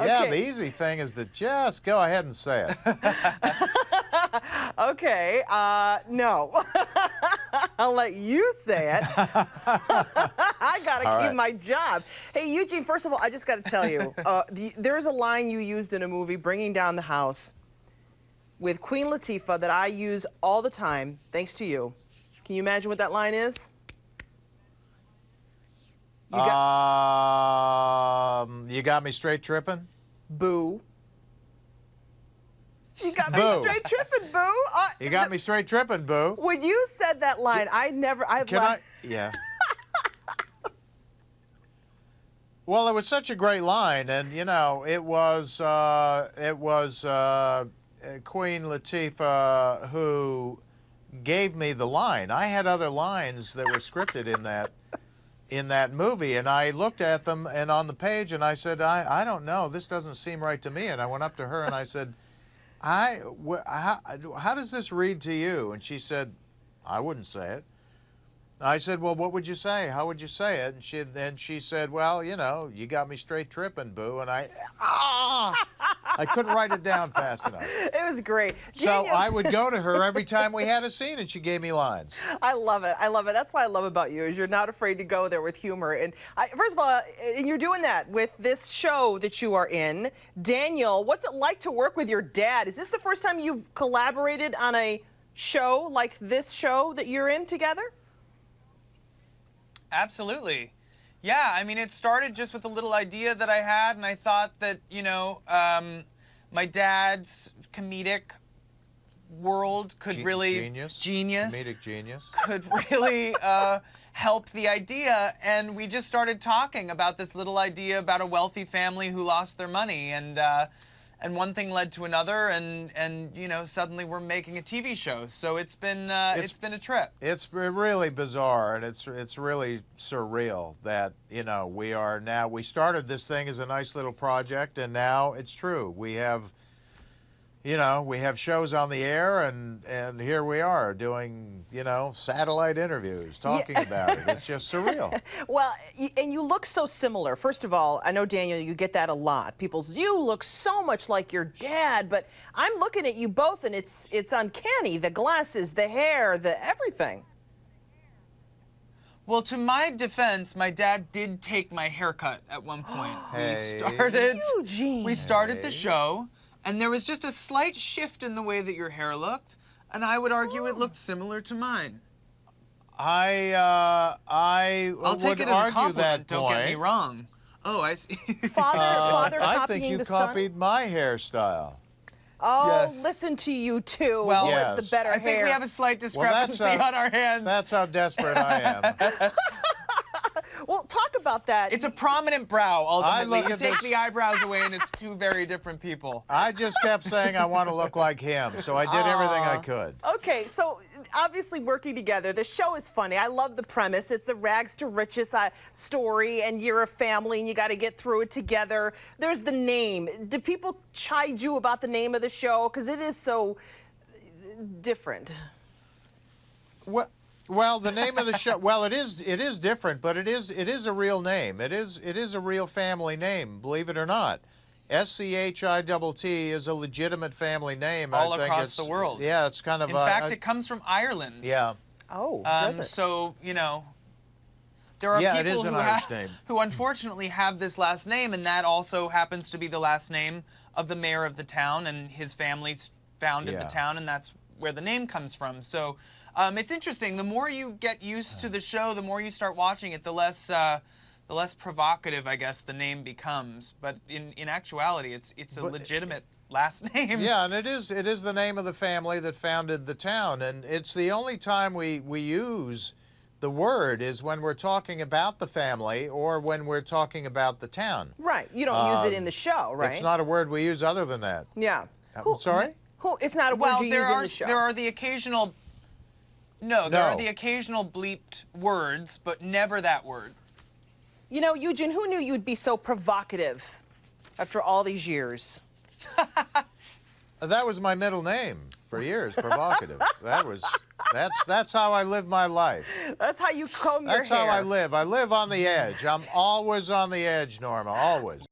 Yeah, Okay. the easy thing is to just go ahead and say it. Okay, no. I'll let you say it. I gotta All keep right. my job. Hey, Eugene, first of all, I just gotta tell you, there's a line you used in a movie, Bringing Down the House, with Queen Latifah that I use all the time, thanks to you. Can you imagine what that line is? You got me straight tripping? Boo. You got me Boo. straight tripping, boo. You got me straight tripping, boo. When you said that line, I've Yeah. Well, it was such a great line, and you know, it was Queen Latifah who gave me the line. I had other lines that were scripted in that movie, and I looked at them and on the page, and I said, I don't know, this doesn't seem right to me. And I went up to her and I said, how does this read to you? And she said, I wouldn't say it. I said, well, what would you say? How would you say it? And she said, well, you know, you got me straight tripping, boo. And I couldn't write it down fast enough. It was great. So Daniel, I would go to her every time we had a scene, and she gave me lines. I love it. I love it. That's what I love about you, is you're not afraid to go there with humor. And first of all, and you're doing that with this show that you are in. Daniel, what's it like to work with your dad? Is this the first time you've collaborated on a show like this show that you're in together? Absolutely. Yeah, I mean, it started just with a little idea that I had, and I thought that, you know, my dad's comedic world could Comedic genius. could really help the idea, and we just started talking about this little idea about a wealthy family who lost their money, and one thing led to another, and you know, suddenly we're making a TV show. So it's been a trip. It's really bizarre, and it's really surreal that, you know, we started this thing as a nice little project, and now it's true. We have, you know, we have shows on the air, and here we are doing, you know, satellite interviews, talking about it. It's just surreal. Well, and you look so similar. First of all, I know, Daniel, you get that a lot. People say, you look so much like your dad, but I'm looking at you both, and it's uncanny. The glasses, the hair, the everything. Well, to my defense, my dad did take my haircut at one point. Hey. Eugene. We started the show, and there was just a slight shift in the way that your hair looked, and I would argue it looked similar to mine. I'll take it as a compliment, don't get me wrong. Oh, I see. Father I copying think you the son? copied my hairstyle. Oh, Yes. listen to you two. Well, Who yes. has the better I hair? think we have a slight discrepancy on our hands. That's how desperate I am. Well, talk about that. It's a prominent brow, ultimately. look You at take this- the eyebrows away, and it's two very different people. I just kept saying I want to look like him, so I did everything I could. Okay, so obviously working together, the show is funny. I love the premise. It's the rags to riches story, and you're a family, and you got to get through it together. There's the name. Do people chide you about the name of the show? Because it is so different. Well, the name of the show. Well, it is different, but it is a real name. It is a real family name, believe it or not. Schitt is a legitimate family name. All I think across the world. Yeah, it's kind of. In fact, it comes from Ireland. Yeah. Oh, does it? So, you know, there are Yeah, it people is an who, Irish name. who unfortunately have this last name, and that also happens to be the last name of the mayor of the town, and his family's founded the town, and that's where the name comes from. So it's interesting. The more you get used to the show, the more you start watching it, the less provocative, I guess, the name becomes. But in actuality, it's a legitimate last name. Yeah, and it is the name of the family that founded the town, and it's the only time we use the word is when we're talking about the family or when we're talking about the town. Right. You don't use it in the show, right? It's not a word we use other than that. Yeah. I'm sorry? It's not a word Well, you there use in are the show. there are the occasional. No, there are the occasional bleeped words, but never that word. You know, Eugene, who knew you'd be so provocative after all these years? That was my middle name for years, provocative. That's how I live my life. That's how you comb your hair. That's how I live. I live on the edge. I'm always on the edge, Norma, always.